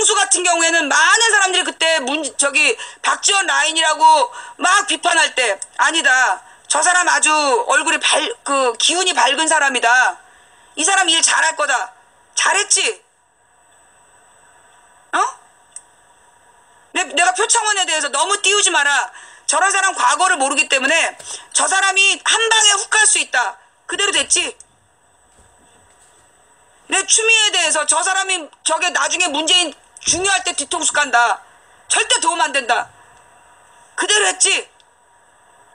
김경수 같은 경우에는 많은 사람들이 그때 박지원 라인이라고 막 비판할 때 아니다. 저 사람 아주 얼굴이 기운이 밝은 사람이다. 이 사람 일 잘할 거다. 잘했지? 어? 내가 표창원에 대해서 너무 띄우지 마라. 저런 사람 과거를 모르기 때문에 저 사람이 한 방에 훅 갈 수 있다. 그대로 됐지? 내 추미애에 대해서 저 사람이 저게 나중에 문재인 중요할 때 뒤통수 간다. 절대 도움 안 된다. 그대로 했지?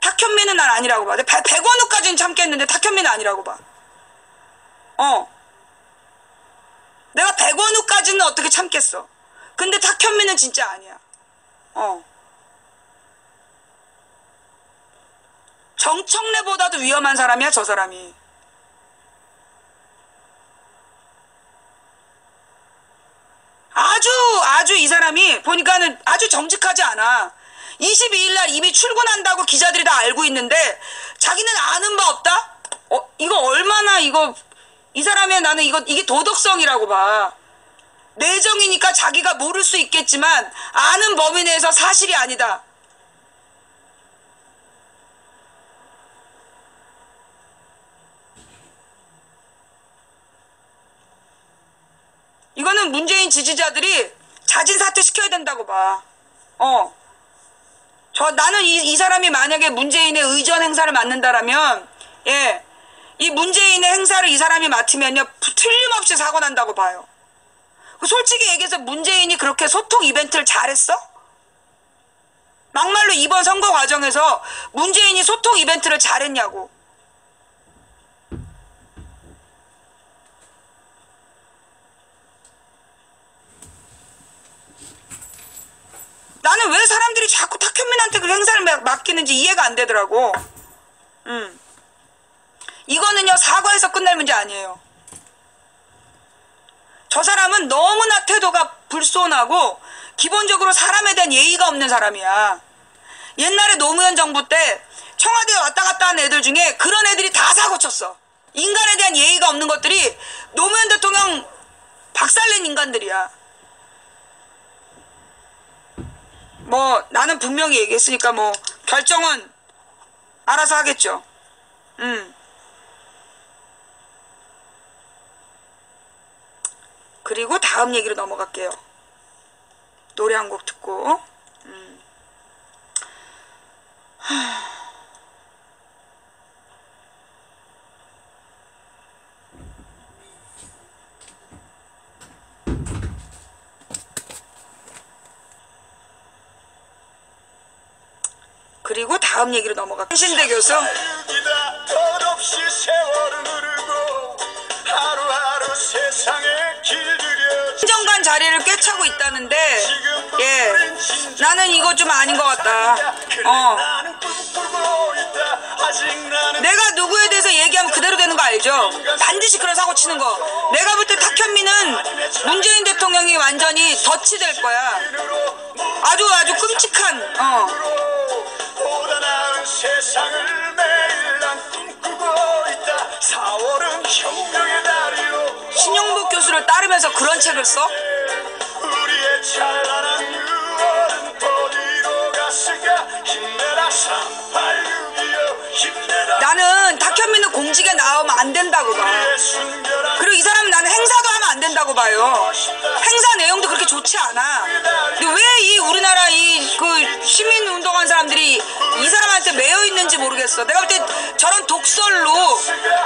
탁현민은 난 아니라고 봐. 백원우까지는 참겠는데 탁현민은 아니라고 봐. 내가 백원우까지는 어떻게 참겠어. 근데 탁현민은 진짜 아니야. 정청래보다도 위험한 사람이야 저 사람이. 아주 이 사람이 보니까는 아주 정직하지 않아. 22일날 이미 출근한다고 기자들이 다 알고 있는데 자기는 아는 바 없다? 이거 얼마나 이 사람의 나는 이게 도덕성이라고 봐. 내정이니까 자기가 모를 수 있겠지만 아는 범위 내에서 사실이 아니다. 이거는 문재인 지지자들이 자진 사퇴시켜야 된다고 봐. 나는 이 사람이 만약에 문재인의 의전 행사를 맡는다라면, 예, 이 문재인의 행사를 이 사람이 맡으면요, 틀림없이 사고 난다고 봐요. 솔직히 얘기해서 문재인이 그렇게 소통 이벤트를 잘했어? 막말로 이번 선거 과정에서 문재인이 소통 이벤트를 잘했냐고. 나는 왜 사람들이 자꾸 탁현민한테 그 행사를 맡기는지 이해가 안 되더라고. 이거는요, 사과해서 끝날 문제 아니에요. 저 사람은 너무나 태도가 불손하고 기본적으로 사람에 대한 예의가 없는 사람이야. 옛날에 노무현 정부 때 청와대에 왔다 갔다 한 애들 중에 그런 애들이 다 사고쳤어. 인간에 대한 예의가 없는 것들이 노무현 대통령 박살낸 인간들이야. 나는 분명히 얘기했으니까 결정은 알아서 하겠죠. 그리고 다음 얘기로 넘어갈게요. 노래 한 곡 듣고. 그리고 다음 얘기로 넘어가. 신대 교수. 행정관 자리를 꿰차고 있다는데, 예, 나는 이거 좀 아닌 것 같다. 내가 누구에 대해서 얘기하면 그대로 되는 거 알죠? 반드시 그런 사고 치는 거. 내가 볼 때 탁현민은 문재인 대통령이 완전히 덫이 될 거야. 아주 끔찍한. 세상을 매일 난 꿈꾸고 있다. 4월은 혁명의 달이요. 신용복 교수를 따르면서 그런 책을 써? 우리의 찬란한 6월은 어디로 갔을까? 힘내라 3862여 힘내라. 나는 탁현민은 공직에 나오면 안 된다고 봐. 그리고 이 사람은 나는 행사도 하면 안 된다고 봐요. 행사 내용도 그렇게 좋지 않아. 근데 왜 이 우리나라 시민운동한 사람들이 이 사람한테 매여 있는지 모르겠어. 내가 볼 때 저런 독설로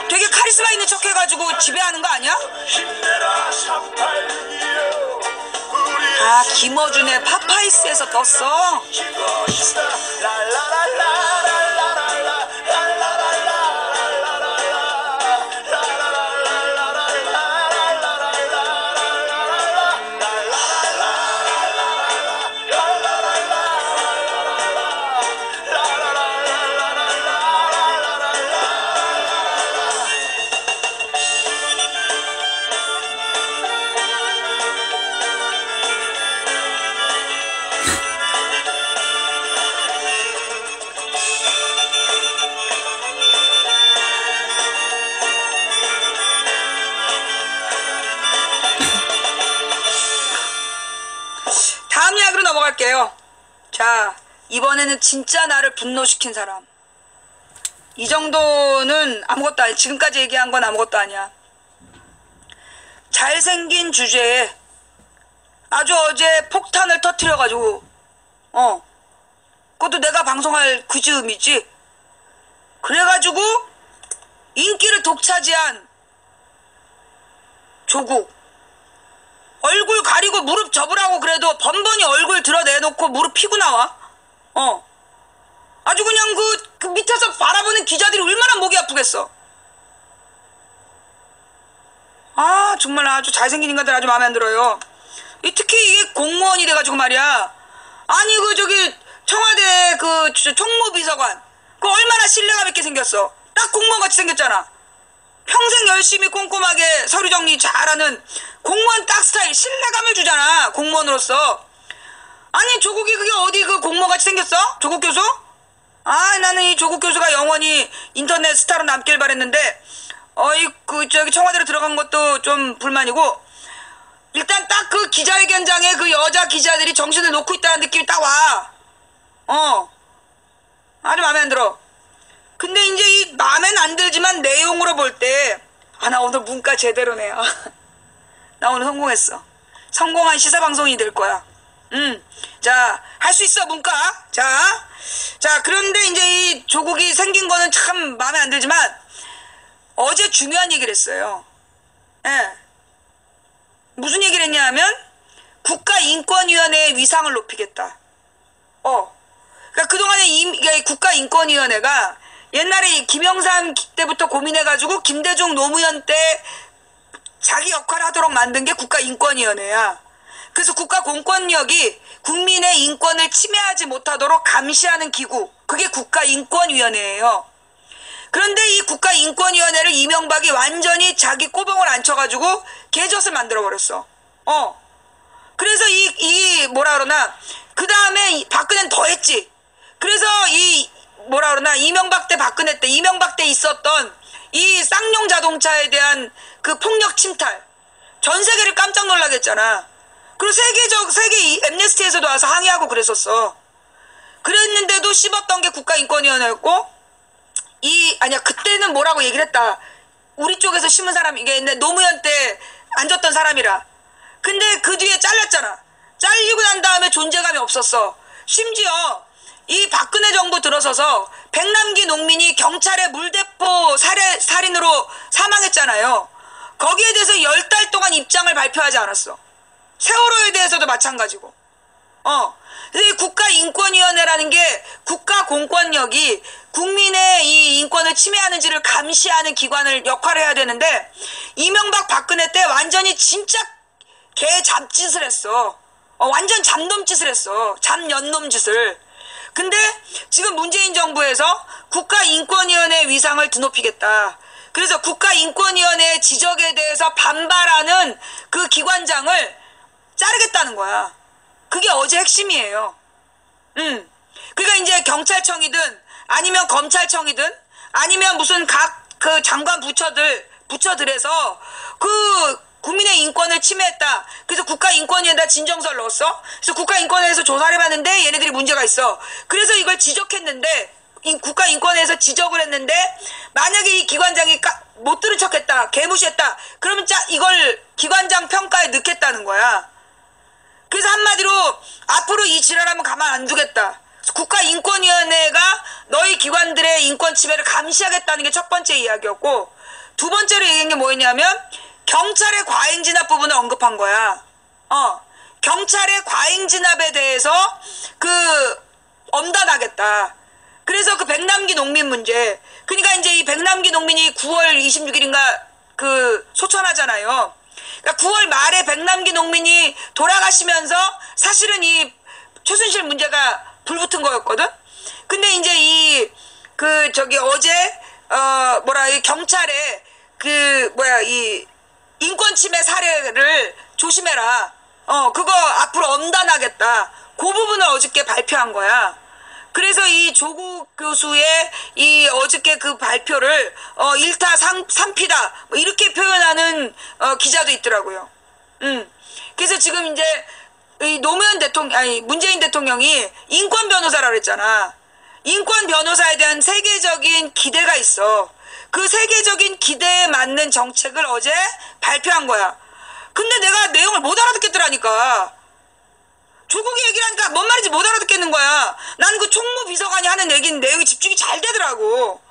되게 카리스마 있는 척 해가지고 지배하는 거 아니야? 아, 김어준의 파파이스에서 떴어? 갈게요. 자, 이번에는 진짜 나를 분노시킨 사람. 이 정도는 아무것도 아니야. 지금까지 얘기한 건 아무것도 아니야. 잘생긴 주제에 아주 어제 폭탄을 터뜨려가지고 그것도 내가 방송할 그 즈음이지. 그래가지고 인기를 독차지한 조국. 얼굴 가리고 무릎 접으라고 그래도 번번이 얼굴 드러내놓고 무릎 피고 나와. 아주 그냥 그 밑에서 바라보는 기자들이 얼마나 목이 아프겠어. 아, 정말 아주 잘생긴 인간들 아주 마음에 안 들어요. 특히 이게 공무원이 돼가지고 말이야. 아니 청와대 총무비서관 얼마나 신뢰감 있게 생겼어. 딱 공무원같이 생겼잖아. 평생 열심히 꼼꼼하게 서류 정리 잘하는 공무원 딱 스타일. 신뢰감을 주잖아, 공무원으로서. 아니 조국이 그게 어디 공무원같이 생겼어? 조국 교수? 나는 이 조국 교수가 영원히 인터넷 스타로 남길 바랬는데 청와대로 들어간 것도 좀 불만이고, 일단 딱 그 기자회견장에 그 여자 기자들이 정신을 놓고 있다는 느낌이 딱 와. 아주 마음에 안 들어. 근데 이제 이 마음엔 안 들지만 내용으로 볼 때, 나 오늘 문과 제대로네. 나 오늘 성공했어. 성공한 시사방송이 될 거야. 자, 할 수 있어, 문과. 자, 그런데 이제 이 조국이 생긴 거는 참 마음에 안 들지만, 어제 중요한 얘기를 했어요. 무슨 얘기를 했냐 하면, 국가인권위원회의 위상을 높이겠다. 그러니까 그동안에 국가인권위원회가 옛날에 김영삼 때부터 고민해가지고 김대중 노무현 때 자기 역할을 하도록 만든 게 국가인권위원회야. 그래서 국가공권력이 국민의 인권을 침해하지 못하도록 감시하는 기구, 그게 국가인권위원회예요. 그런데 이 국가인권위원회를 이명박이 완전히 자기 꼬봉을 앉혀가지고 개젖을 만들어버렸어. 그래서 그 다음에 박근혜는 더 했지. 그래서 이명박 때 있었던 이 쌍용 자동차에 대한 그 폭력 침탈, 전 세계를 깜짝 놀라게 했잖아. 그리고 세계 엠네스티에서도 와서 항의하고 그랬었어. 그랬는데도 씹었던 게 국가인권위원회였고, 그때는 뭐라고 얘기를 했다. 우리 쪽에서 심은 사람이, 이게 노무현 때 앉았던 사람이라. 근데 그 뒤에 잘렸잖아. 잘리고 난 다음에 존재감이 없었어. 심지어 이 박근혜 정부 들어서서 백남기 농민이 경찰의 물대포 살인으로 사망했잖아요. 거기에 대해서 10달 동안 입장을 발표하지 않았어. 세월호에 대해서도 마찬가지고. 이 국가인권위원회라는 게 국가공권력이 국민의 이 인권을 침해하는지를 감시하는 역할을 해야 되는데, 이명박 박근혜 때 완전히 진짜 개 잡짓을 했어. 완전 잡놈짓을 했어. 잡연놈짓을. 근데 지금 문재인 정부에서 국가인권위원회 위상을 드높이겠다. 그래서 국가인권위원회 지적에 대해서 반발하는 그 기관장을 자르겠다는 거야. 그게 어제 핵심이에요. 그러니까 이제 경찰청이든 아니면 검찰청이든 아니면 무슨 각 그 장관 부처들에서 국민의 인권을 침해했다. 그래서 국가인권위에다 진정서를 넣었어. 그래서 국가인권위에서 조사를 해봤는데 얘네들이 문제가 있어. 그래서 이걸 지적했는데, 국가인권위에서 지적을 했는데, 만약에 이 기관장이 못 들은 척했다, 개무시했다, 그러면 이걸 기관장 평가에 넣겠다는 거야. 그래서 한마디로 앞으로 이 지랄하면 가만 안 두겠다. 국가인권위원회가 너희 기관들의 인권 침해를 감시하겠다는 게 첫 번째 이야기였고, 두 번째로 얘기한 게 뭐였냐면 경찰의 과잉진압 부분을 언급한 거야. 경찰의 과잉진압에 대해서 엄단하겠다. 그래서 백남기 농민 문제. 그러니까 이제 이 백남기 농민이 9월 26일인가 소천하잖아요. 그러니까 9월 말에 백남기 농민이 돌아가시면서 사실은 이 최순실 문제가 불붙은 거였거든. 근데 이제 어제 이 경찰에 이 인권 침해 사례를 조심해라. 그거 앞으로 엄단하겠다. 그 부분을 어저께 발표한 거야. 그래서 이 조국 교수의 이 어저께 그 발표를 일타 삼피다 이렇게 표현하는 기자도 있더라고요. 그래서 지금 이제 이 노무현 대통령, 아니, 문재인 대통령이 인권 변호사라 그랬잖아. 인권 변호사에 대한 세계적인 기대가 있어. 그 세계적인 기대에 맞는 정책을 어제 발표한 거야. 근데 내가 내용을 못 알아듣겠더라니까. 조국이 얘기를 하니까 뭔 말인지 못 알아듣겠는 거야. 나는 그 총무 비서관이 하는 얘기는 내용이 집중이 잘 되더라고.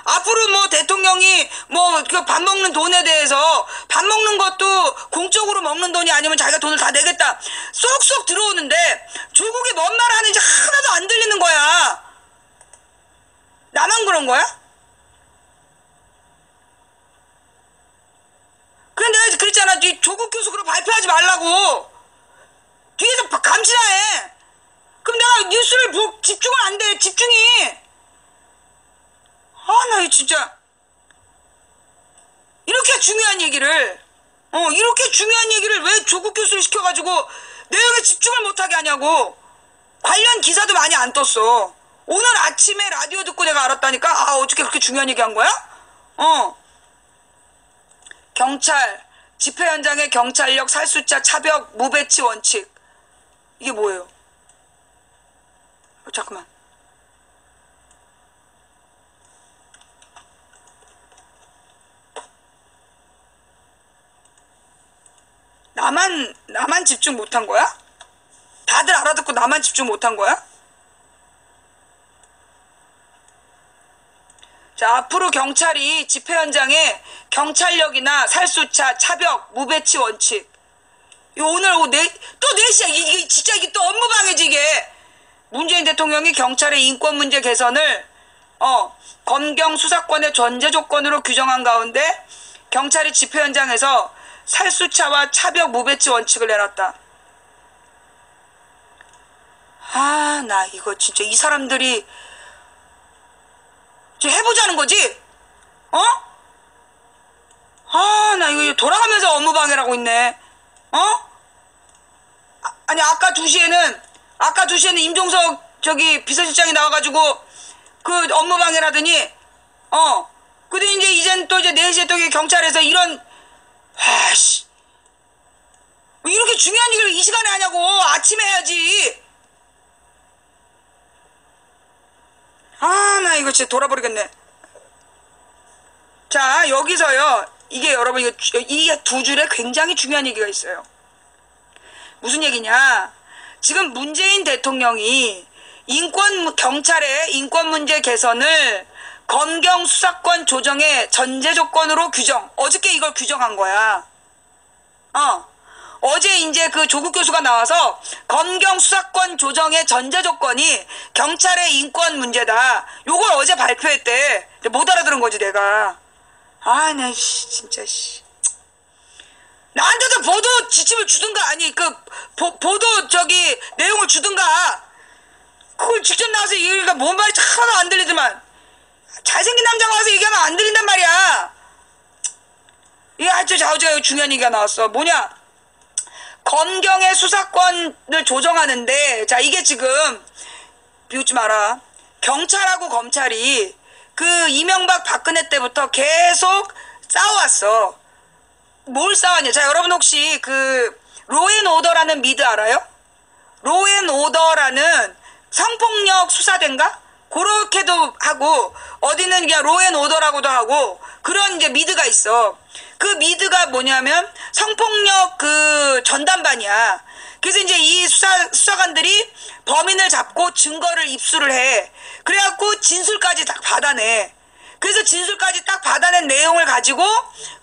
앞으로 뭐 대통령이 뭐 그 밥 먹는 돈에 대해서 밥 먹는 것도 공적으로 먹는 돈이 아니면 자기가 돈을 다 내겠다. 쏙쏙 들어오는데 조국이 뭔 말 하는지 하나도 안 들리는 거야. 나만 그런 거야? 그래 내가 그랬잖아. 조국 교수 그거 발표하지 말라고. 뒤에서 감시나 해. 그럼 내가 뉴스를 집중은 안 돼. 집중이. 나 진짜 이렇게 중요한 얘기를 이렇게 중요한 얘기를 왜 조국 교수를 시켜가지고 내용에 집중을 못하게 하냐고. 관련 기사도 많이 안 떴어. 오늘 아침에 라디오 듣고 내가 알았다니까. 어떻게 그렇게 중요한 얘기 한 거야? 경찰 집회 현장의 경찰력 살수자 차벽 무배치 원칙. 이게 뭐예요? 잠깐만. 나만 집중 못한 거야? 다들 알아듣고 나만 집중 못한 거야? 자, 앞으로 경찰이 집회 현장에 경찰력이나 살수차, 차벽, 무배치 원칙. 이거 오늘 또 4시야. 이게 진짜 이게 또 업무방해지 이게. 문재인 대통령이 경찰의 인권 문제 개선을 검경 수사권의 전제 조건으로 규정한 가운데 경찰이 집회 현장에서 살수차와 차벽 무배치 원칙을 내놨다. 나 이거 진짜 이 사람들이 지금 해보자는 거지? 나 이거 돌아가면서 업무방해라고 있네. 아니 아까 2시에는 임종석 비서실장이 나와가지고 그 업무방해라더니 근데 이젠 또 4시에 또 경찰에서 이런 왜 이렇게 중요한 얘기를 이 시간에 하냐고. 아침에 해야지. 나 이거 진짜 돌아버리겠네. 자, 여기서요. 이게 여러분 이 두 줄에 굉장히 중요한 얘기가 있어요. 무슨 얘기냐? 지금 문재인 대통령이 경찰의 인권 문제 개선을 검경 수사권 조정의 전제 조건으로 규정. 어저께 이걸 규정한 거야. 어제 이제 그 조국 교수가 나와서 검경 수사권 조정의 전제 조건이 경찰의 인권 문제다. 요걸 어제 발표했대. 못 알아들은 거지 내가. 나 진짜 나한테도 보도 지침을 주든가. 아니 보도 내용을 주든가. 그걸 직접 나와서 얘기가 뭔 말인지 하나도 안 들리더만. 잘생긴 남자가 와서 얘기하면 안 들린단 말이야. 이게 아주 좌우지가 중요한 얘기가 나왔어. 뭐냐? 검경의 수사권을 조정하는데, 자, 이게 지금 비웃지 마라. 경찰하고 검찰이 그 이명박 박근혜 때부터 계속 싸워왔어. 뭘 싸웠냐? 자, 여러분 혹시 그 로앤오더라는 미드 알아요? 로앤오더라는 성폭력 수사대인가? 그렇게도 하고 어디는 그냥 로앤오더라고도 하고 그런 이제 미드가 있어. 그 미드가 뭐냐면 성폭력 그 전담반이야. 그래서 이제 이 수사관들이 범인을 잡고 증거를 입수를 해. 그래갖고 진술까지 딱 받아내. 그래서 진술까지 딱 받아낸 내용을 가지고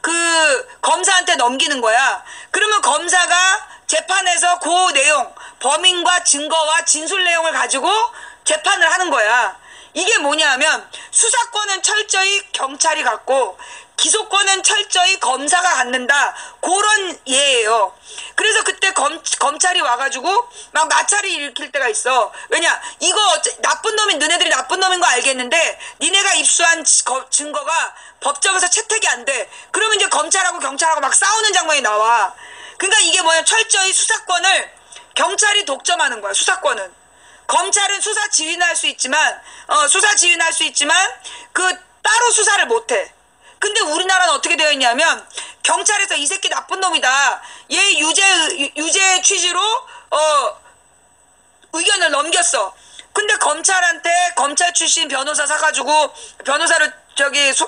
그 검사한테 넘기는 거야. 그러면 검사가 재판에서 그 내용, 범인과 증거와 진술 내용을 가지고 재판을 하는 거야. 이게 뭐냐면 수사권은 철저히 경찰이 갖고 기소권은 철저히 검사가 갖는다. 그런 예예요. 그래서 그때 검찰이 와가지고 막 마찰이 일으킬 때가 있어. 왜냐? 이거 나쁜 놈이 너네들이 나쁜 놈인 거 알겠는데 니네가 입수한 증거가 법정에서 채택이 안 돼. 그러면 이제 검찰하고 경찰하고 막 싸우는 장면이 나와. 그러니까 이게 뭐냐? 철저히 수사권을 경찰이 독점하는 거야. 수사권은. 검찰은 수사 지휘할 수 있지만 그 따로 수사를 못해. 근데 우리나라는 어떻게 되어 있냐면 경찰에서 이 새끼 나쁜 놈이다. 얘 유죄 취지로 의견을 넘겼어. 근데 검찰한테 검찰 출신 변호사 사가지고 변호사를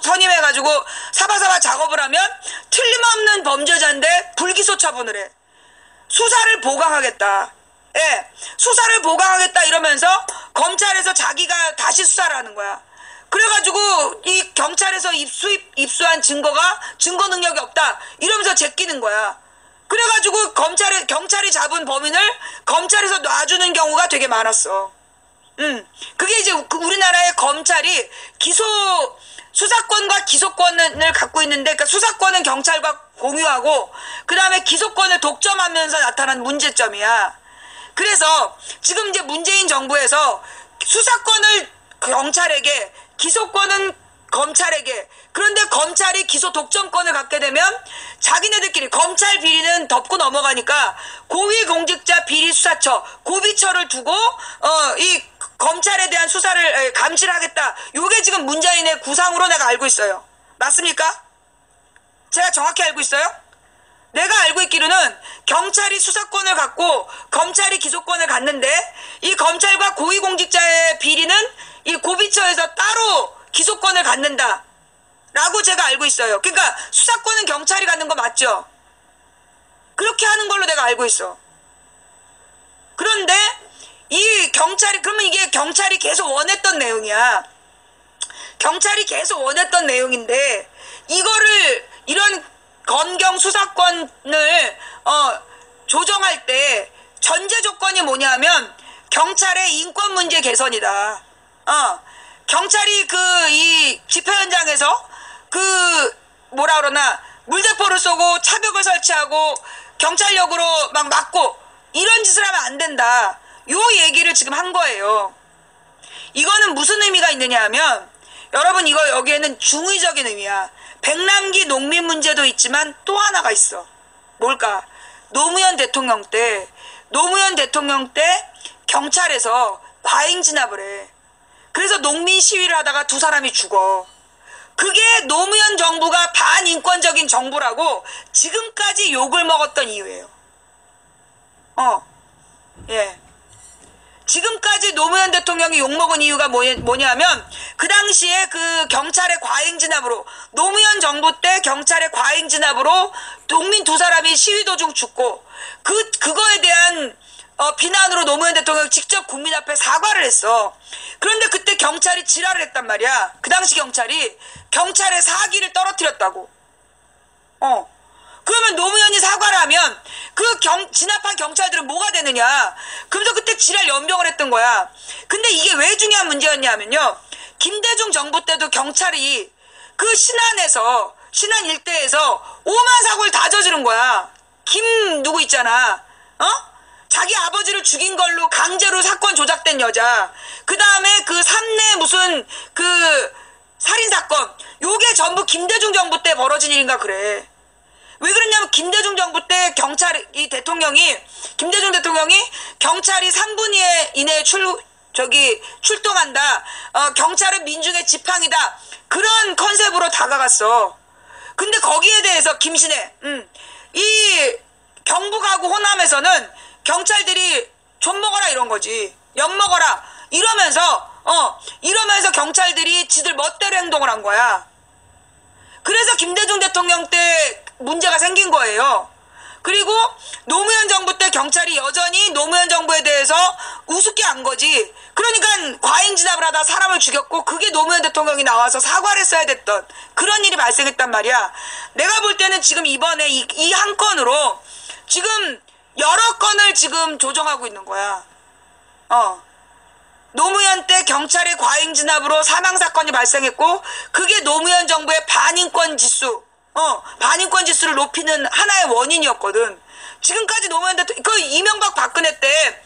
선임해가지고 사바사바 작업을 하면 틀림없는 범죄자인데 불기소 처분을 해. 수사를 보강하겠다. 예, 수사를 보강하겠다 이러면서 검찰에서 자기가 다시 수사를 하는 거야. 그래가지고 이 경찰에서 입수한 증거가 증거 능력이 없다 이러면서 제끼는 거야. 그래가지고 경찰이 잡은 범인을 검찰에서 놔주는 경우가 되게 많았어. 그게 이제 우리나라의 검찰이 수사권과 기소권을 갖고 있는데, 그러니까 수사권은 경찰과 공유하고, 그 다음에 기소권을 독점하면서 나타난 문제점이야. 그래서 지금 이제 문재인 정부에서 수사권을 경찰에게, 기소권은 검찰에게, 그런데 검찰이 기소 독점권을 갖게 되면 자기네들끼리 검찰 비리는 덮고 넘어가니까 고위공직자 비리수사처, 고비처를 두고 이 검찰에 대한 수사를 감시를 하겠다. 요게 지금 문재인의 구상으로 내가 알고 있어요. 맞습니까? 제가 정확히 알고 있어요? 내가 알고 있기로는 경찰이 수사권을 갖고 검찰이 기소권을 갖는데, 이 검찰과 고위공직자의 비리는 이 고비처에서 따로 기소권을 갖는다 라고 제가 알고 있어요. 그러니까 수사권은 경찰이 갖는 거 맞죠? 그렇게 하는 걸로 내가 알고 있어. 그런데 이 경찰이, 그러면 이게 경찰이 계속 원했던 내용이야. 경찰이 계속 원했던 내용인데, 이거를 이런 검경 수사권을 조정할 때 전제 조건이 뭐냐면 경찰의 인권 문제 개선이다. 경찰이 이 집회 현장에서 뭐라 그러나 물대포를 쏘고 차벽을 설치하고 경찰력으로 막 막고 이런 짓을 하면 안 된다. 요 얘기를 지금 한 거예요. 이거는 무슨 의미가 있느냐 하면, 여러분 이거 여기에는 중의적인 의미야. 백남기 농민 문제도 있지만 또 하나가 있어. 뭘까? 노무현 대통령 때 경찰에서 과잉 진압을 해. 그래서 농민 시위를 하다가 2사람이 죽어. 그게 노무현 정부가 반인권적인 정부라고 지금까지 욕을 먹었던 이유예요. 예. 지금까지 노무현 대통령이 욕먹은 이유가 뭐냐면, 그 당시에 그 경찰의 과잉 진압으로, 노무현 정부 때 경찰의 과잉 진압으로 농민 2사람이 시위 도중 죽고, 그거에 대한 비난으로 노무현 대통령이 직접 국민 앞에 사과를 했어. 그런데 그때 경찰이 지랄을 했단 말이야. 그 당시 경찰의 사기를 떨어뜨렸다고. 그러면 노무현이 사과를 하면 진압한 경찰들은 뭐가 되느냐. 그래서 그때 지랄 연병을 했던 거야. 근데 이게 왜 중요한 문제였냐면요, 김대중 정부 때도 경찰이 그 신안 일대에서 오만 사고를 다 저지른 거야. 누구 있잖아. 자기 아버지를 죽인 걸로 강제로 사건 조작된 여자. 그 다음에 그 삼내 무슨 살인사건. 요게 전부 김대중 정부 때 벌어진 일인가 그래. 왜 그러냐면 김대중 정부 때 김대중 대통령이 경찰이 3분 이내에 출동한다. 경찰은 민중의 지팡이다. 그런 컨셉으로 다가갔어. 근데 거기에 대해서 김신혜, 이 경북하고 호남에서는 경찰들이 좀 먹어라 이런 거지. 엿 먹어라. 이러면서 경찰들이 지들 멋대로 행동을 한 거야. 그래서 김대중 대통령 때 문제가 생긴 거예요. 그리고 노무현 정부 때 경찰이 여전히 노무현 정부에 대해서 우습게 한 거지. 그러니까 과잉 진압을 하다 사람을 죽였고, 그게 노무현 대통령이 나와서 사과를 했어야 됐던 그런 일이 발생했단 말이야. 내가 볼 때는 지금 이번에 이 한 건으로 지금 여러 건을 지금 조정하고 있는 거야. 노무현 때 경찰의 과잉 진압으로 사망사건이 발생했고, 그게 노무현 정부의 반인권 지수를 높이는 하나의 원인이었거든. 지금까지 노무현 대통령, 이명박 박근혜 때,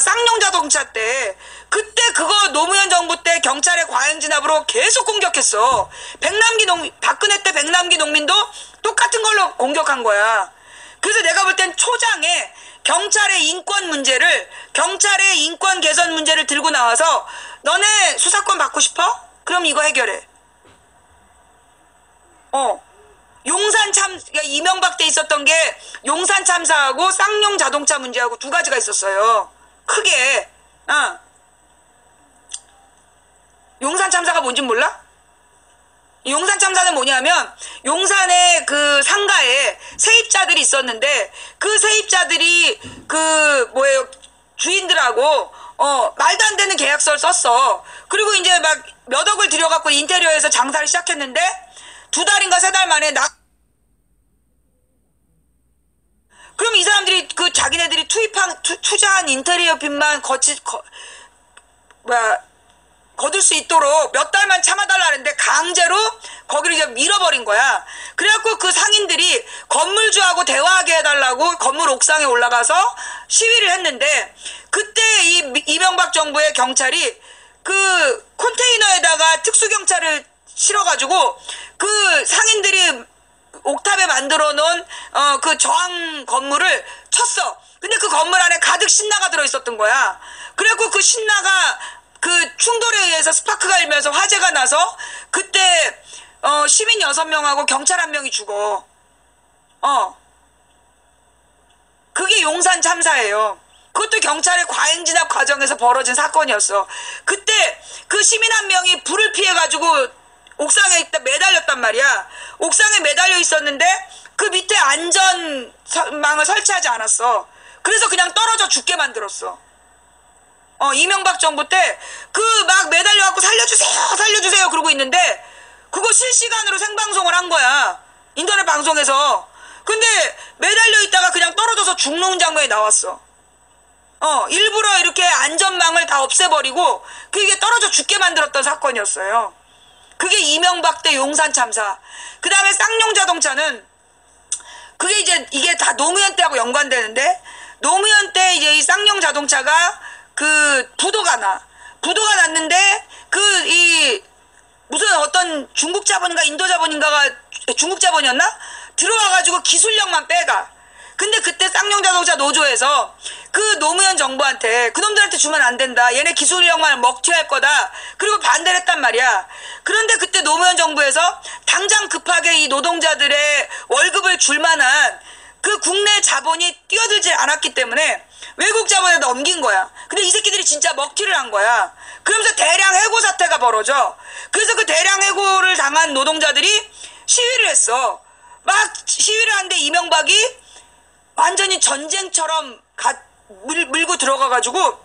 쌍용 자동차 때, 그때 그거 노무현 정부 때 경찰의 과잉 진압으로 계속 공격했어. 박근혜 때 백남기 농민도 똑같은 걸로 공격한 거야. 그래서 내가 볼 땐 초장에 경찰의 인권 개선 문제를 들고 나와서, 너네 수사권 받고 싶어? 그럼 이거 해결해. 용산 그러니까 이명박 때 있었던 게 용산 참사하고 쌍용 자동차 문제하고 두 가지가 있었어요. 크게. 용산 참사가 뭔지 몰라? 용산 참사는 뭐냐면 용산의 그 상가에 세입자들이 있었는데 그 세입자들이 그 뭐예요 주인들하고 말도 안 되는 계약서를 썼어. 그리고 이제 막 몇 억을 들여갖고 인테리어에서 장사를 시작했는데 2달인가 3달 만에 그럼 이 사람들이 그 자기네들이 투자한 인테리어 빚만 거둘 수 있도록 몇 달만 참아달라는데 강제로 거기를 이제 밀어버린 거야. 그래갖고 그 상인들이 건물주하고 대화하게 해달라고 건물 옥상에 올라가서 시위를 했는데 그때 이명박 정부의 경찰이 그 컨테이너에다가 특수경찰을 실어가지고 그 상인들이 옥탑에 만들어 놓은 그 저항 건물을 쳤어. 근데 그 건물 안에 가득 신나가 들어있었던 거야. 그래갖고 그 신나가 그 충돌에 의해서 스파크가 일면서 화재가 나서 그때 시민 6명하고 경찰 1명이 죽어. 그게 용산 참사예요. 그것도 경찰의 과잉진압 과정에서 벌어진 사건이었어. 그때 그 시민 1명이 불을 피해가지고 옥상에 매달렸단 말이야. 옥상에 매달려 있었는데 그 밑에 안전망을 설치하지 않았어. 그래서 그냥 떨어져 죽게 만들었어. 이명박 정부 때 그 막 매달려갖고 살려주세요 그러고 있는데 그거 실시간으로 생방송을 한 거야. 인터넷 방송에서. 근데 매달려 있다가 그냥 떨어져서 죽는 장면이 나왔어. 일부러 이렇게 안전망을 다 없애버리고 그게 떨어져 죽게 만들었던 사건이었어요. 그게 이명박 때 용산 참사. 그 다음에 쌍용 자동차는 그게 이제 이게 다 노무현 때하고 연관되는데 노무현 때 이제 이 쌍용 자동차가 그 부도가 났는데 무슨 어떤 중국 자본인가 인도 자본인가가 중국 자본이었나? 들어와가지고 기술력만 빼가. 근데 그때 쌍용 자동차 노조에서 그 노무현 정부한테 그놈들한테 주면 안 된다. 얘네 기술력만 먹튀할 거다. 그리고 반대를 했단 말이야. 그런데 그때 노무현 정부에서 당장 급하게 이 노동자들의 월급을 줄 만한 그 국내 자본이 뛰어들지 않았기 때문에 외국 자본에 넘긴 거야. 근데 이 새끼들이 진짜 먹튀를 한 거야. 그러면서 대량 해고 사태가 벌어져. 그래서 그 대량 해고를 당한 노동자들이 시위를 했어. 막 시위를 하는데 이명박이 완전히 전쟁처럼 밀고 들어가가지고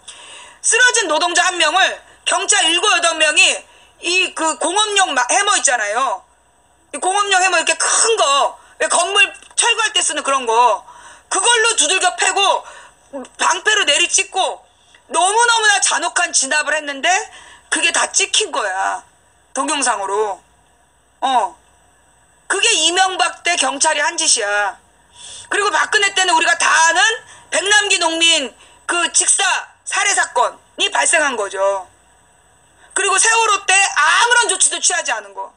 쓰러진 노동자 1명을 경찰 7, 8명이 이 그 공업용 해머 있잖아요. 이 공업용 해머 이렇게 큰 거, 건물 철거할 때 쓰는 그런 거, 그걸로 두들겨 패고 방패로 내리찍고 너무너무나 잔혹한 진압을 했는데 그게 다 찍힌 거야. 동영상으로. 그게 이명박 때 경찰이 한 짓이야. 그리고 박근혜 때는 우리가 다 아는 백남기 농민 그 직사 살해 사건이 발생한 거죠. 그리고 세월호 때 아무런 조치도 취하지 않은 거.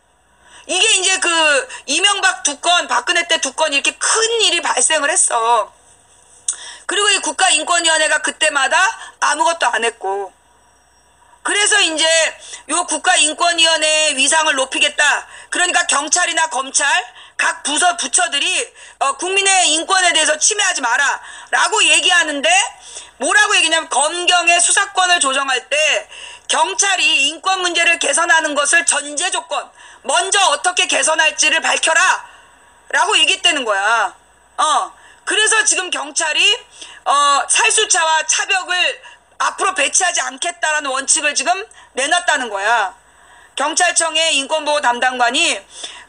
이게 이제 그 이명박 2건, 박근혜 때 2건 이렇게 큰 일이 발생을 했어. 그리고 이 국가인권위원회가 그때마다 아무것도 안 했고. 그래서 이제 요 국가인권위원회의 위상을 높이겠다. 그러니까 경찰이나 검찰, 각 부처들이 국민의 인권에 대해서 침해하지 마라 라고 얘기하는데 뭐라고 얘기냐면 검경의 수사권을 조정할 때 경찰이 인권 문제를 개선하는 것을 전제 조건, 먼저 어떻게 개선할지를 밝혀라 라고 얘기했다는 거야. 그래서 지금 경찰이 살수차와 차벽을 앞으로 배치하지 않겠다라는 원칙을 지금 내놨다는 거야. 경찰청의 인권보호 담당관이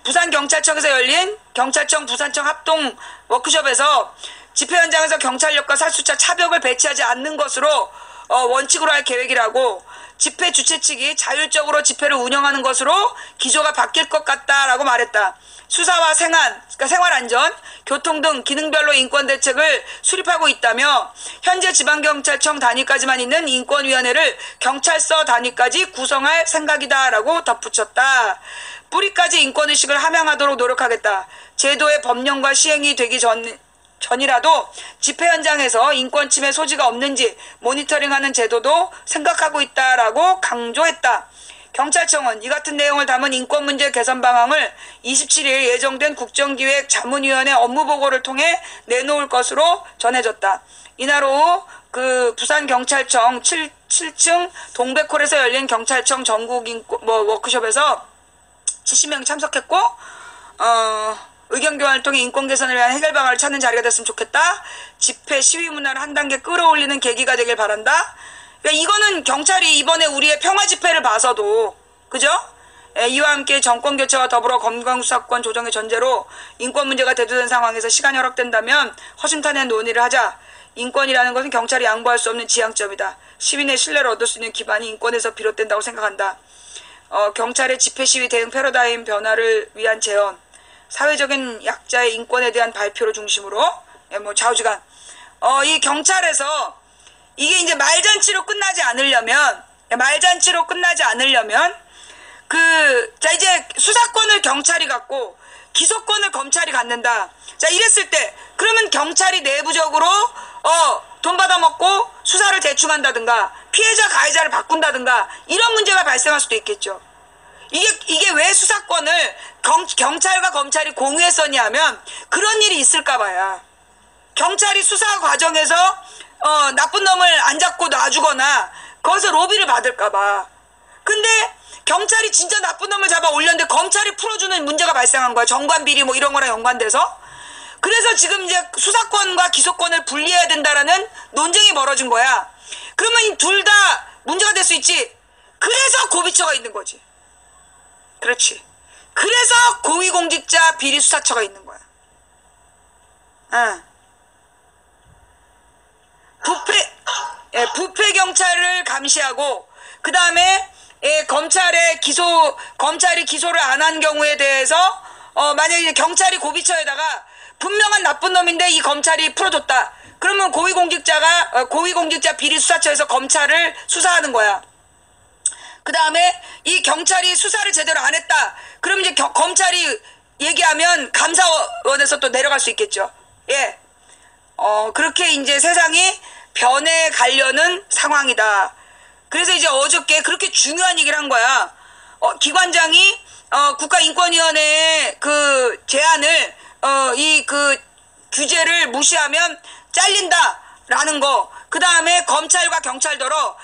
부산경찰청에서 열린 경찰청 부산청 합동 워크숍에서 집회 현장에서 경찰력과 살수차 차벽을 배치하지 않는 것으로 원칙으로 할 계획이라고, 집회 주최 측이 자율적으로 집회를 운영하는 것으로 기조가 바뀔 것 같다라고 말했다. 수사와 그러니까 생활안전, 교통 등 기능별로 인권대책을 수립하고 있다며 현재 지방경찰청 단위까지만 있는 인권위원회를 경찰서 단위까지 구성할 생각이다라고 덧붙였다. 뿌리까지 인권의식을 함양하도록 노력하겠다. 제도의 법령과 시행이 되기 전이라도 집회 현장에서 인권 침해 소지가 없는지 모니터링하는 제도도 생각하고 있다라고 강조했다. 경찰청은 이 같은 내용을 담은 인권문제 개선 방안을 27일 예정된 국정기획 자문위원회 업무보고를 통해 내놓을 것으로 전해졌다. 이날 오후 그 부산경찰청 7층 동백홀에서 열린 경찰청 전국 워크숍에서 70명이 참석했고 의견 교환을 통해 인권 개선을 위한 해결 방안을 찾는 자리가 됐으면 좋겠다. 집회 시위 문화를 한 단계 끌어올리는 계기가 되길 바란다. 그러니까 이거는 경찰이 이번에 우리의 평화 집회를 봐서도 그죠? 이와 함께 정권 교체와 더불어 검경수사권 조정의 전제로 인권 문제가 대두된 상황에서 시간이 허락된다면 허심탄회한 논의를 하자. 인권이라는 것은 경찰이 양보할 수 없는 지향점이다. 시민의 신뢰를 얻을 수 있는 기반이 인권에서 비롯된다고 생각한다. 경찰의 집회 시위 대응 패러다임 변화를 위한 제언, 사회적인 약자의 인권에 대한 발표를 중심으로 좌우지간 이 경찰에서 이게 이제 말잔치로 끝나지 않으려면 자 이제 수사권을 경찰이 갖고 기소권을 검찰이 갖는다. 자 이랬을 때 그러면 경찰이 내부적으로 돈 받아먹고 수사를 대충한다든가 피해자 가해자를 바꾼다든가 이런 문제가 발생할 수도 있겠죠. 이게 왜 수사권을 경찰과 검찰이 공유했었냐면 그런 일이 있을까봐야. 경찰이 수사 과정에서 나쁜 놈을 안 잡고 놔주거나 거기서 로비를 받을까봐. 근데 경찰이 진짜 나쁜 놈을 잡아 올렸는데 검찰이 풀어주는 문제가 발생한 거야. 정관비리 뭐 이런 거랑 연관돼서. 그래서 지금 이제 수사권과 기소권을 분리해야 된다라는 논쟁이 벌어진 거야. 그러면 이 둘 다 문제가 될 수 있지. 그래서 고비처가 있는 거지. 그렇지. 그래서 고위공직자 비리수사처가 있는 거야. 부패 경찰을 감시하고 그 다음에 검찰이 기소를 안 한 경우에 대해서 만약에 경찰이 고비처에다가 분명한 나쁜 놈인데 이 검찰이 풀어줬다. 그러면 고위공직자 비리수사처에서 검찰을 수사하는 거야. 그 다음에 이 경찰이 수사를 제대로 안 했다. 그럼 이제 검찰이 얘기하면 감사원에서 또 내려갈 수 있겠죠. 예. 그렇게 이제 세상이 변해가려는 상황이다. 그래서 이제 어저께 그렇게 중요한 얘기를 한 거야. 기관장이 국가인권위원회의 그 제안을 이 그 규제를 무시하면 잘린다라는 거. 그 다음에 검찰과 경찰더러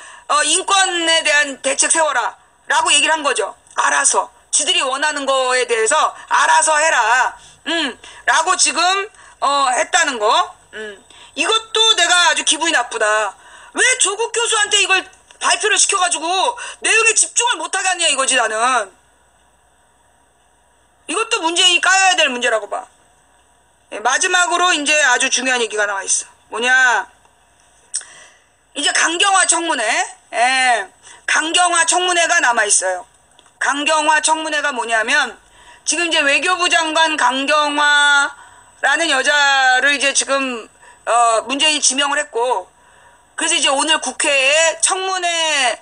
인권에 대한 대책 세워라 라고 얘기를 한 거죠. 알아서 지들이 원하는 거에 대해서 알아서 해라 라고 지금 했다는 거. 이것도 내가 아주 기분이 나쁘다. 왜 조국 교수한테 이걸 발표를 시켜가지고 내용에 집중을 못하게 하냐 이거지. 나는 이것도 문제이 까여야 될 문제라고 봐. 마지막으로 이제 아주 중요한 얘기가 나와 있어. 뭐냐, 이제 강경화 청문회. 강경화 청문회가 남아 있어요. 강경화 청문회가 뭐냐면 지금 이제 외교부 장관 강경화라는 여자를 이제 지금 문재인이 지명을 했고, 그래서 이제 오늘 국회에 청문회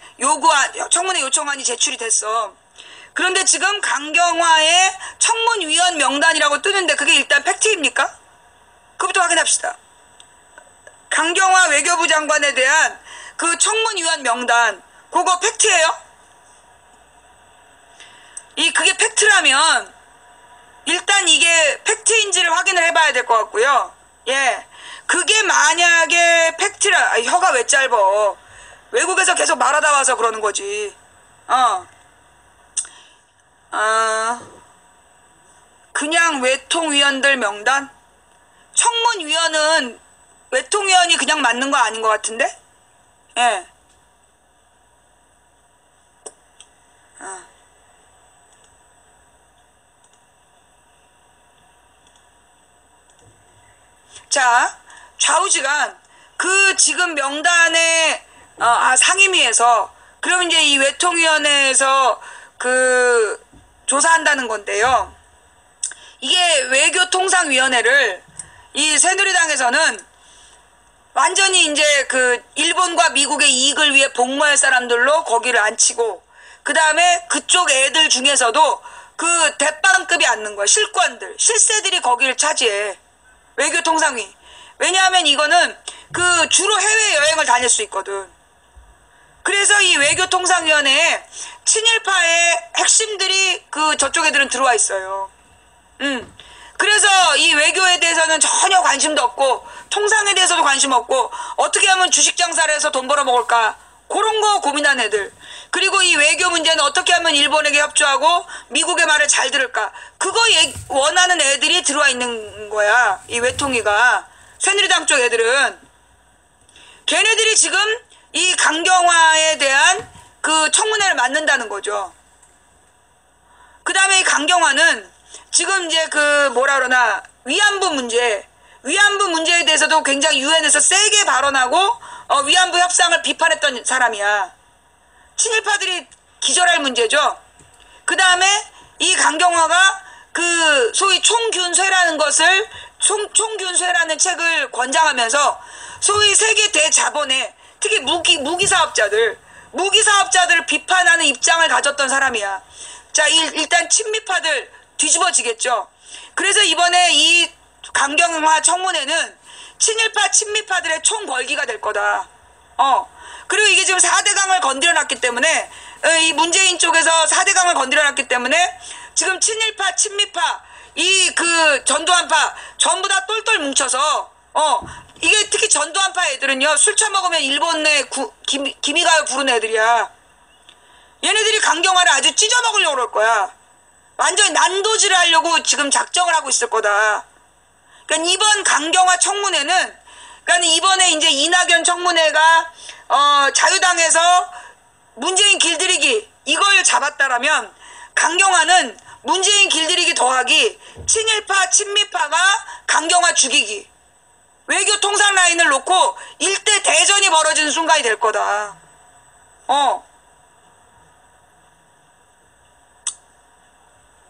요청안이 제출이 됐어. 그런데 지금 강경화의 청문위원 명단이라고 뜨는데 그게 일단 팩트입니까? 그것부터 확인합시다. 강경화 외교부 장관에 대한 그 청문위원 명단, 그거 팩트예요? 그게 팩트라면 일단 이게 팩트인지를 확인을 해봐야 될 것 같고요. 예. 그게 만약에 팩트라, 혀가 왜 짧어. 외국에서 계속 말하다 와서 그러는 거지. 그냥 외통위원들 명단? 청문위원은 외통위원이 그냥 맞는 거 아닌 것 같은데? 예. 자, 좌우지간 그 지금 명단에 상임위에서 그럼 이제 이 외통위원회에서 그 조사한다는 건데요. 이게 외교통상위원회를 이 새누리당에서는 완전히 이제 그 일본과 미국의 이익을 위해 복무할 사람들로 거기를 앉히고, 그 다음에 그쪽 애들 중에서도 그 대빵급이 앉는 거야. 실권들, 실세들이 거기를 차지해. 외교통상위. 왜냐하면 이거는 그 주로 해외여행을 다닐 수 있거든. 그래서 이 외교통상위원회에 친일파의 핵심들이 저쪽 애들은 들어와 있어요. 그래서 이 외교에 대해서는 전혀 관심도 없고 통상에 대해서도 관심 없고 어떻게 하면 주식 장사를 해서 돈 벌어 먹을까 그런 거 고민한 애들. 그리고 이 외교 문제는 어떻게 하면 일본에게 협조하고 미국의 말을 잘 들을까 그거 원하는 애들이 들어와 있는 거야. 이 외통위가. 새누리당 쪽 애들은 걔네들이 지금 이 강경화에 대한 청문회를 맡는다는 거죠. 그 다음에 이 강경화는 지금 이제 뭐라 그러나 위안부 문제에 대해서도 굉장히 유엔에서 세게 발언하고 위안부 협상을 비판했던 사람이야. 친일파들이 기절할 문제죠. 그 다음에 이 강경화가 소위 총균쇠라는 것을 총균쇠라는 책을 권장하면서 소위 세계 대자본에 특히 무기 사업자들을 비판하는 입장을 가졌던 사람이야. 자, 일단 친미파들 뒤집어지겠죠. 그래서 이번에 이 강경화 청문회는 친미파들의 총벌기가 될 거다. 그리고 이게 지금 4대강을 건드려놨기 때문에 이 문재인 쪽에서 4대강을 건드려놨기 때문에 지금 친일파, 친미파, 전두환파 전부 다 똘똘 뭉쳐서 이게 특히 전두환파 애들은요 술 처먹으면 일본 내 기미가요 부르는 애들이야. 얘네들이 강경화를 아주 찢어먹으려고 그럴 거야. 완전히 난도질을 하려고 지금 작정을 하고 있을 거다. 그러니까 이번 강경화 청문회는 그러니까 이번에 이제 이낙연 청문회가 자유당에서 문재인 길들이기 이걸 잡았다라면 강경화는 문재인 길들이기 더하기 친일파 친미파가 강경화 죽이기 외교 통상 라인을 놓고 일대 대전이 벌어지는 순간이 될 거다.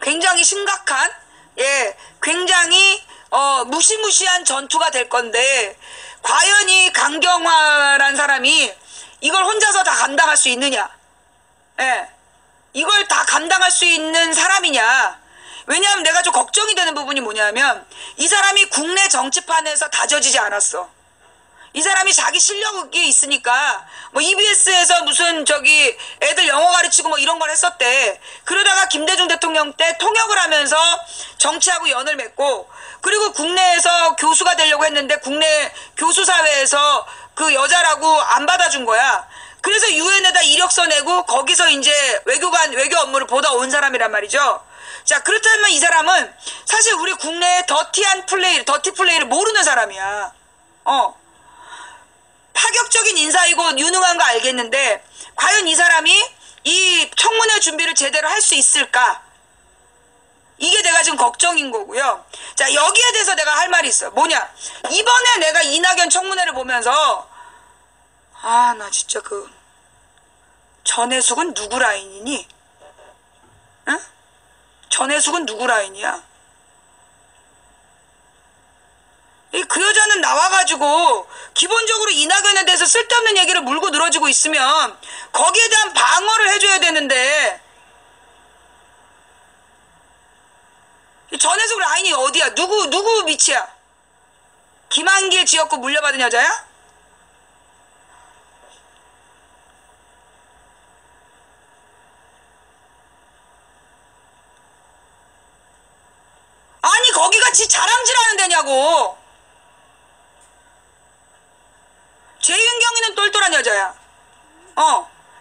굉장히 심각한 굉장히 무시무시한 전투가 될 건데 과연 이 강경화란 사람이 이걸 혼자서 다 감당할 수 있느냐? 이걸 다 감당할 수 있는 사람이냐? 왜냐하면 내가 좀 걱정이 되는 부분이 뭐냐면 이 사람이 국내 정치판에서 다져지지 않았어. 이 사람이 자기 실력이 있으니까 뭐 EBS에서 무슨 애들 영어 가르치고 뭐 이런 걸 했었대. 그러다가 김대중 대통령 때 통역을 하면서 정치하고 연을 맺고 그리고 국내에서 교수가 되려고 했는데 국내 교수사회에서 그 여자라고 안 받아준 거야. 그래서 유엔에다 이력서 내고 거기서 이제 외교 업무를 보다 온 사람이란 말이죠. 자, 그렇다면 이 사람은 사실 우리 국내의 더티 플레이를 모르는 사람이야. 파격적인 인사이고 유능한 거 알겠는데 과연 이 사람이 이 청문회 준비를 제대로 할 수 있을까? 이게 내가 지금 걱정인 거고요. 자, 여기에 대해서 내가 할 말이 있어. 뭐냐? 이번에 내가 이낙연 청문회를 보면서 나 진짜 전해숙은 누구 라인이니? 응? 전해숙은 누구 라인이야? 그 여자는 나와가지고 기본적으로 이낙연에 대해서 쓸데없는 얘기를 물고 늘어지고 있으면 거기에 대한 방어를 해줘야 되는데 전해숙 라인이 어디야? 누구 밑이야? 김한길 지역구 물려받은 여자야? 아니 거기가 지 자랑질하는 데냐고. 재윤경이는 똘똘한 여자야.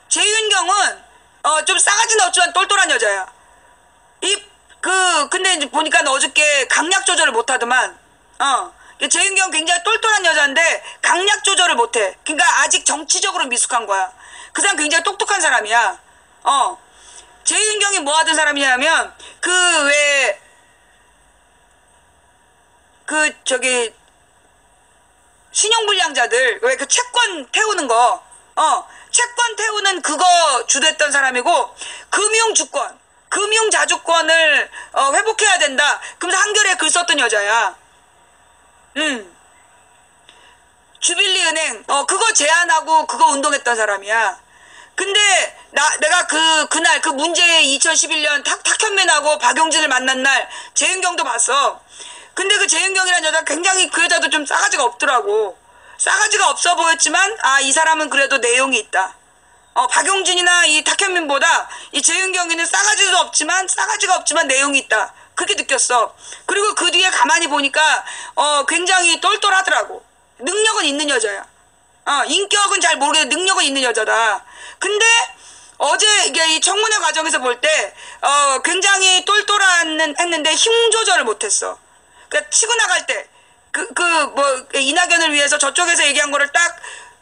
재윤경은 좀 싸가지는 없지만 똘똘한 여자야. 근데 이제 보니까 어저께 강약 조절을 못하더만. 재윤경 굉장히 똘똘한 여자인데 강약 조절을 못해. 그러니까 아직 정치적으로 미숙한 거야. 그 사람 굉장히 똑똑한 사람이야. 재윤경이 뭐 하던 사람이냐면 신용불량자들 왜 채권 태우는 거 채권 태우는 그거 주도했던 사람이고 금융자주권을 회복해야 된다. 그러면서 한겨레에 글 썼던 여자야. 주빌리은행 그거 제안하고 그거 운동했던 사람이야. 근데 내가 그날 문제의 2011년 탁현민하고 박용진을 만난 날 재윤경도 봤어. 근데 재윤경이라는 여자 굉장히 그 여자도 좀 싸가지가 없더라고. 싸가지가 없어 보였지만 이 사람은 그래도 내용이 있다. 박용진이나 이 탁현민보다 이 재윤경이는 싸가지가 없지만 내용이 있다. 그렇게 느꼈어. 그리고 그 뒤에 가만히 보니까 굉장히 똘똘하더라고. 능력은 있는 여자야. 인격은 잘 모르겠는데 능력은 있는 여자다. 근데 어제 이게 이 청문회 과정에서 볼 때 굉장히 했는데 힘 조절을 못했어. 그러니까 치고 나갈 때 이낙연을 위해서 저쪽에서 얘기한 거를 딱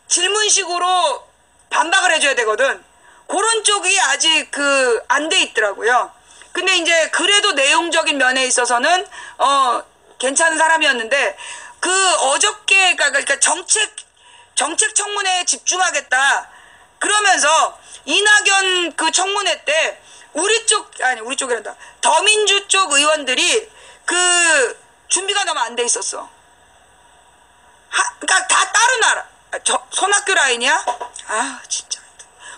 질문식으로 반박을 해줘야 되거든. 그런 쪽이 아직 안 돼 있더라고요. 근데 이제 그래도 내용적인 면에 있어서는 괜찮은 사람이었는데 어저께 그러니까 정책 청문회에 집중하겠다 그러면서 이낙연 청문회 때 우리 쪽이란다. 더민주 쪽 의원들이 준비가 너무 안 돼 있었어. 그러니까 다 다른 나라. 손학규 라인이야? 진짜.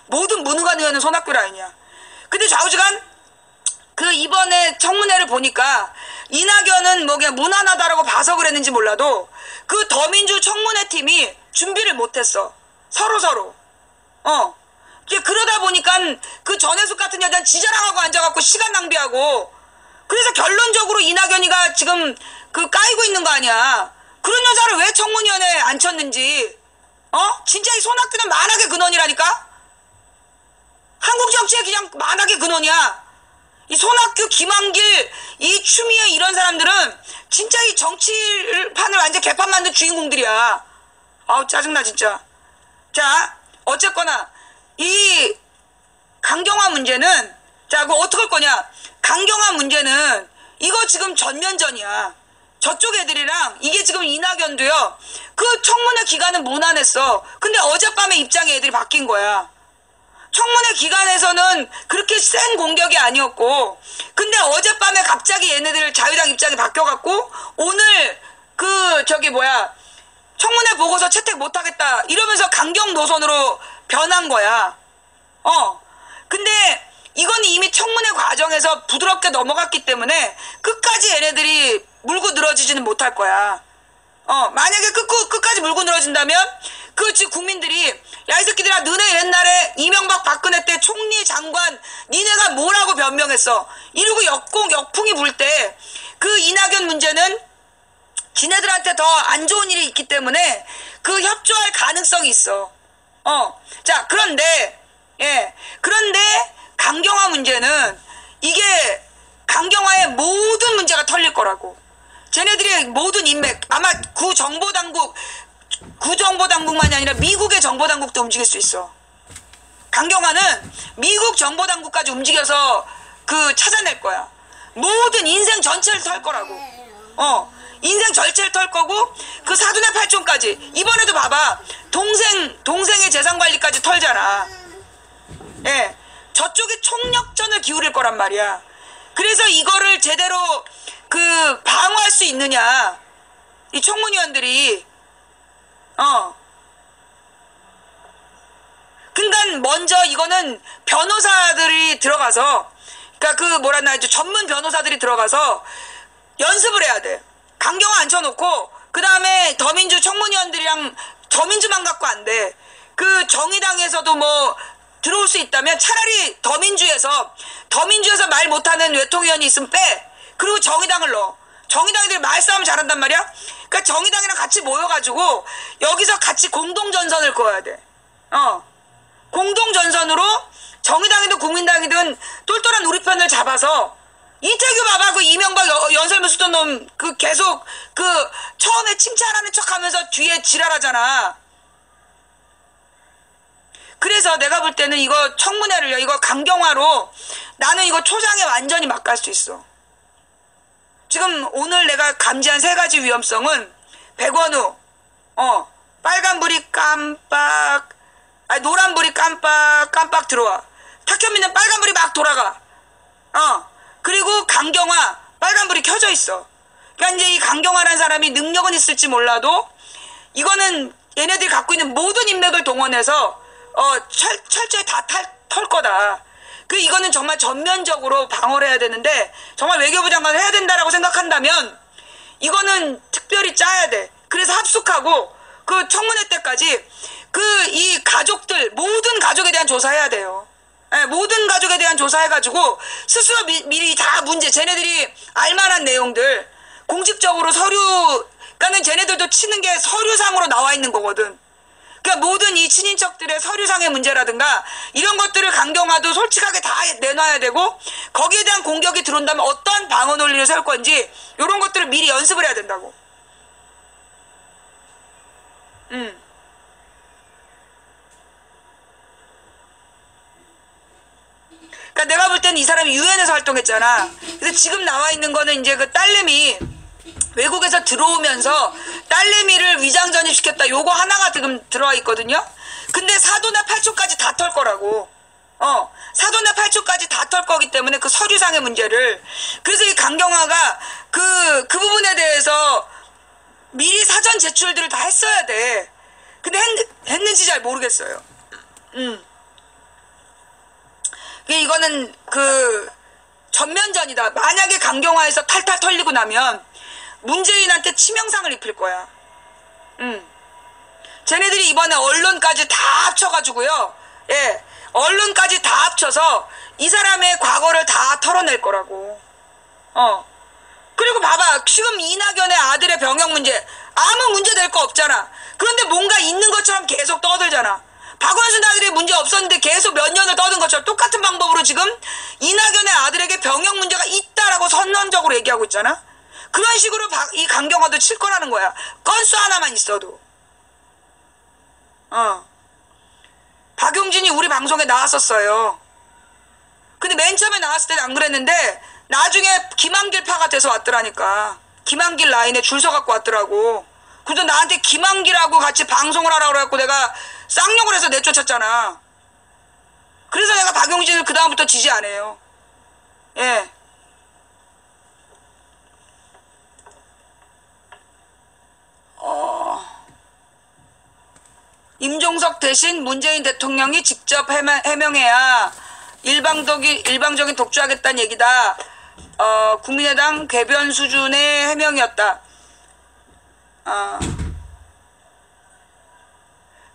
모든 무능한 의원은 손학규 라인이야. 근데 좌우지간 이번에 청문회를 보니까 이낙연은 그냥 무난하다라고 봐서 그랬는지 몰라도 더민주 청문회 팀이 준비를 못했어. 서로. 그러다 보니까 전혜숙 같은 여자는 지자랑하고 앉아갖고 시간 낭비하고 그래서 결론적으로 이낙연이가 지금 까이고 있는 거 아니야. 그런 여자를 왜 청문위원회에 앉혔는지. 진짜 이 손학규는 만악의 근원이라니까? 한국 정치에 그냥 만악의 근원이야. 이 손학규, 김한길, 이 추미애 이런 사람들은 진짜 이 정치판을 완전 개판 만든 주인공들이야. 짜증나 진짜. 자, 어쨌거나 이 강경화 문제는 그거 어떡할 거냐. 강경화 문제는 이거 지금 전면전이야. 저쪽 애들이랑 이게 지금 이낙연도요. 청문회 기간은 무난했어. 근데 어젯밤에 입장에 애들이 바뀐 거야. 청문회 기간에서는 그렇게 센 공격이 아니었고 근데 어젯밤에 갑자기 얘네들 자유당 입장이 바뀌어갖고 오늘 청문회 보고서 채택 못하겠다 이러면서 강경 노선으로 변한 거야. 근데 이건 이미 청문회 과정에서 부드럽게 넘어갔기 때문에 끝까지 얘네들이 물고 늘어지지는 못할 거야. 만약에 끝까지 물고 늘어진다면 지금 국민들이 야 이 새끼들아 너네 옛날에 이명박 박근혜 때 총리 장관 니네가 뭐라고 변명했어 이러고 역풍이 불 때 이낙연 문제는 지네들한테 더 안 좋은 일이 있기 때문에 협조할 가능성이 있어. 자 그런데 강경화 문제는 이게 강경화의 모든 문제가 털릴 거라고. 쟤네들의 모든 인맥 아마 구정보당국만이 아니라 미국의 정보당국도 움직일 수 있어. 강경화는 미국 정보당국까지 움직여서 찾아낼 거야. 모든 인생 전체를 털 거라고. 인생 전체를 털 거고 사돈의 팔촌까지. 이번에도 봐봐. 동생의 재산관리까지 털잖아. 저쪽에 총력전을 기울일 거란 말이야. 그래서 이거를 제대로 방어할 수 있느냐 이 청문위원들이. 그러니까 먼저 이거는 변호사들이 들어가서 전문 변호사들이 들어가서 연습을 해야 돼. 강경화 앉혀놓고 그 다음에 더민주 청문위원들이랑 더민주만 갖고 안 돼. 정의당에서도 들어올 수 있다면 차라리 더민주에서 말 못하는 외통위원이 있으면 빼. 그리고 정의당을 넣어. 정의당이들이 말싸움 잘한단 말이야. 그러니까 정의당이랑 같이 모여가지고 여기서 같이 공동전선을 그어야 돼. 공동전선으로 정의당이든 국민당이든 똘똘한 우리 편을 잡아서 이태규 봐봐. 이명박 연설문 쓰던 놈 계속 처음에 칭찬하는 척하면서 뒤에 지랄하잖아. 그래서 내가 볼 때는 이거 청문회를요. 이거 강경화로 나는 이거 초장에 완전히 막 갈 수 있어. 지금 오늘 내가 감지한 3가지 위험성은 백원우 빨간불이 노란불이 깜빡 들어와. 탁현민은 빨간불이 막 돌아가. 그리고 강경화 빨간불이 켜져 있어. 그러니까 이제 이 강경화라는 사람이 능력은 있을지 몰라도 이거는 얘네들이 갖고 있는 모든 인맥을 동원해서 철저히 다 털 거다. 이거는 정말 전면적으로 방어를 해야 되는데 정말 외교부 장관을 해야 된다라고 생각한다면 이거는 특별히 짜야 돼. 그래서 합숙하고 그 청문회 때까지 이 가족들 모든 가족에 대한 조사해야 돼요. 예, 모든 가족에 대한 조사해가지고 스스로 미리 다 쟤네들이 알만한 내용들 공식적으로 그러니까는 쟤네들도 치는 게 서류상으로 나와 있는 거거든. 그러니까 모든 이 친인척들의 서류상의 문제라든가 이런 것들을 강경화도 솔직하게 다 내놔야 되고, 거기에 대한 공격이 들어온다면 어떠한 방어 논리를 세울 건지 이런 것들을 미리 연습을 해야 된다고. 그러니까 내가 볼 때는 이 사람이 유엔에서 활동했잖아. 그래서 지금 나와 있는 거는 이제 그 딸내미 외국에서 들어오면서 딸내미를 위장 전입시켰다, 요거 하나가 지금 들어와 있거든요. 근데 사도나 팔초까지 다 털 거라고. 사도나 팔초까지 다 털 거기 때문에 그 서류상의 문제를. 그래서 이 강경화가 그 부분에 대해서 미리 사전 제출들을 다 했어야 돼. 근데 했는지 잘 모르겠어요. 이거는 전면전이다. 만약에 강경화에서 탈탈 털리고 나면 문재인한테 치명상을 입힐 거야. 쟤네들이 이번에 언론까지 다 합쳐가지고요. 예, 언론까지 다 합쳐서 이 사람의 과거를 다 털어낼 거라고. 그리고 봐봐. 지금 이낙연의 아들의 병역 문제 아무 문제 될 거 없잖아. 그런데 뭔가 있는 것처럼 계속 떠들잖아. 박원순 아들이 문제 없었는데 계속 몇 년을 떠든 것처럼 똑같은 방법으로 지금 이낙연의 아들에게 병역 문제가 있다라고 선언적으로 얘기하고 있잖아. 그런 식으로 이 강경화도 칠 거라는 거야. 건수 하나만 있어도. 박용진이 우리 방송에 나왔었어요. 근데 맨 처음에 나왔을 때는 안 그랬는데 나중에 김한길파가 돼서 왔더라니까. 김한길 라인에 줄 서갖고 왔더라고. 그래서 나한테 김한길하고 같이 방송을 하라고 그래갖고 내가 쌍욕을 해서 내쫓았잖아. 그래서 내가 박용진을 그 다음부터 지지 안 해요. 예. 임종석 대신 문재인 대통령이 직접 해명해야 일방적인 독주하겠다는 얘기다. 국민의당 궤변 수준의 해명이었다.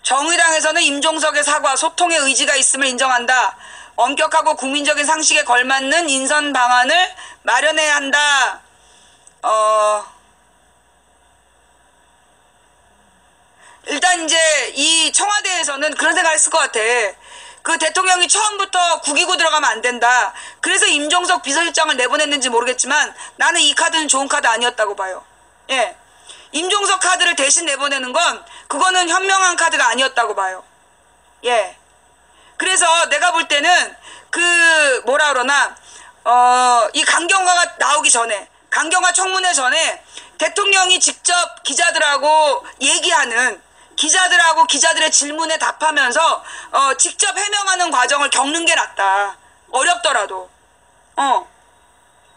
정의당에서는 임종석의 사과, 소통의 의지가 있음을 인정한다. 엄격하고 국민적인 상식에 걸맞는 인선 방안을 마련해야 한다. 일단 이제 이 청와대에서는 그런 생각을 했을 것 같아. 그 대통령이 처음부터 구기고 들어가면 안 된다. 그래서 임종석 비서실장을 내보냈는지 모르겠지만 나는 이 카드는 좋은 카드 아니었다고 봐요. 예. 임종석 카드를 대신 내보내는 건 그거는 현명한 카드가 아니었다고 봐요. 예. 그래서 내가 볼 때는 이 강경화가 나오기 전에, 강경화 청문회 전에 대통령이 직접 기자들하고 얘기하는, 기자들의 질문에 답하면서 직접 해명하는 과정을 겪는 게 낫다. 어렵더라도.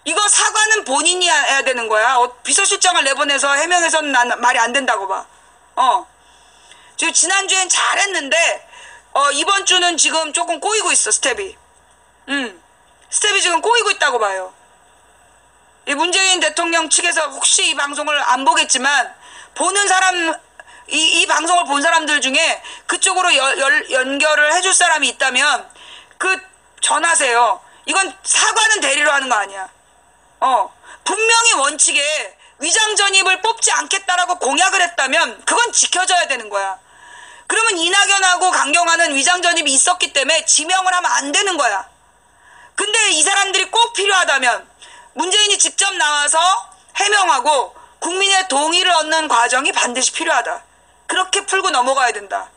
이거 사과는 본인이 해야 되는 거야. 비서실장을 내보내서 해명해서는 난 말이 안 된다고 봐. 지금 지난주엔 잘했는데 이번 주는 지금 조금 꼬이고 있어, 스텝이. 스텝이 지금 꼬이고 있다고 봐요. 이 문재인 대통령 측에서 혹시 이 방송을 안 보겠지만 보는 사람, 이 방송을 본 사람들 중에 그쪽으로 연결을 해줄 사람이 있다면 전하세요. 이건 사과는 대리로 하는 거 아니야. 분명히 원칙에 위장 전입을 뽑지 않겠다라고 공약을 했다면 그건 지켜져야 되는 거야. 그러면 이낙연하고 강경화는 위장 전입이 있었기 때문에 지명을 하면 안 되는 거야. 근데 이 사람들이 꼭 필요하다면 문재인이 직접 나와서 해명하고 국민의 동의를 얻는 과정이 반드시 필요하다. 그렇게 풀고 넘어가야 된다.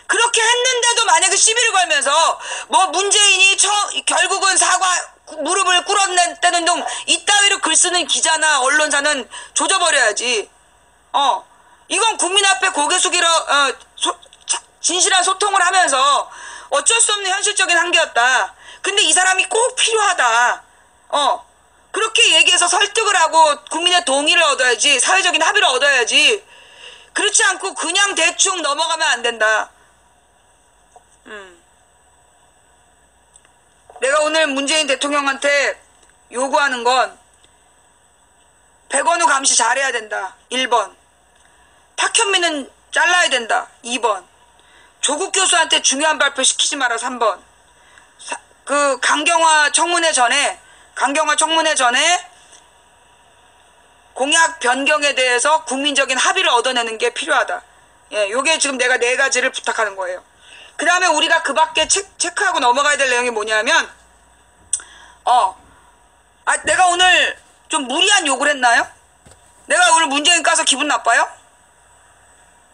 그렇게 했는데도 만약에 시비를 걸면서 문재인이 결국은 무릎을 꿇었다는 등 이따위로 글 쓰는 기자나 언론사는 조져버려야지. 이건 국민 앞에 고개 숙이러 진실한 소통을 하면서 어쩔 수 없는 현실적인 한계였다. 근데 이 사람이 꼭 필요하다. 그렇게 얘기해서 설득을 하고 국민의 동의를 얻어야지, 사회적인 합의를 얻어야지. 그렇지 않고 그냥 대충 넘어가면 안 된다. 내가 오늘 문재인 대통령한테 요구하는 건 백원우 감시 잘해야 된다. 1번. 탁현민은 잘라야 된다. 2번. 조국 교수한테 중요한 발표 시키지 마라. 3번. 강경화 청문회 전에 공약 변경에 대해서 국민적인 합의를 얻어내는 게 필요하다. 예, 요게 지금 내가 4가지를 부탁하는 거예요. 그 다음에 우리가 그 밖에 체크하고 넘어가야 될 내용이 뭐냐면, 내가 오늘 좀 무리한 욕을 했나요? 내가 오늘 문재인 까서 기분 나빠요?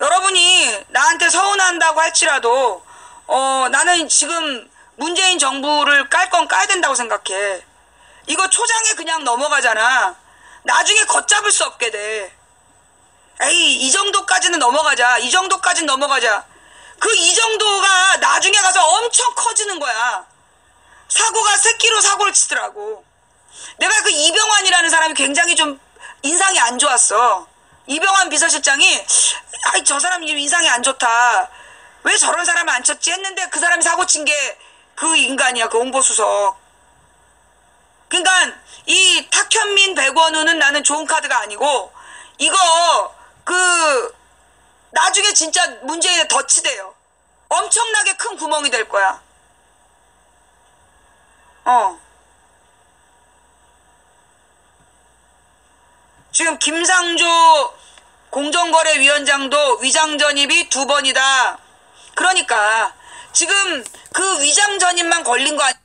여러분이 나한테 서운한다고 할지라도, 나는 지금 문재인 정부를 깔 건 까야 된다고 생각해. 이거 초장에 그냥 넘어가잖아. 나중에 걷잡을 수 없게 돼. 에이, 이 정도까지는 넘어가자. 이 정도까지는 넘어가자. 그 이 정도가 나중에 가서 엄청 커지는 거야. 사고가 새끼로 사고를 치더라고. 내가 그 이병환이라는 사람이 굉장히 좀 인상이 안 좋았어. 이병환 비서실장이 저 사람이 좀 인상이 안 좋다. 왜 저런 사람을 안 쳤지 했는데 그 사람이 사고 친 게 그 인간이야. 그 홍보수석. 그러니까 이 탁현민 백원우는 나는 좋은 카드가 아니고, 이거 나중에 진짜 문재인에 덫이돼요. 엄청나게 큰 구멍이 될 거야. 지금 김상조 공정거래위원장도 위장 전입이 2번이다. 그러니까 지금 그 위장 전입만 걸린 거 아니야.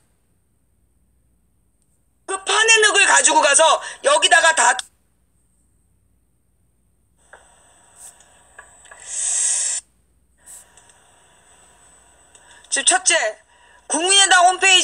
그 파내늑을 가지고 가서 여기다가 다 지금 첫째, 국민의당 홈페이지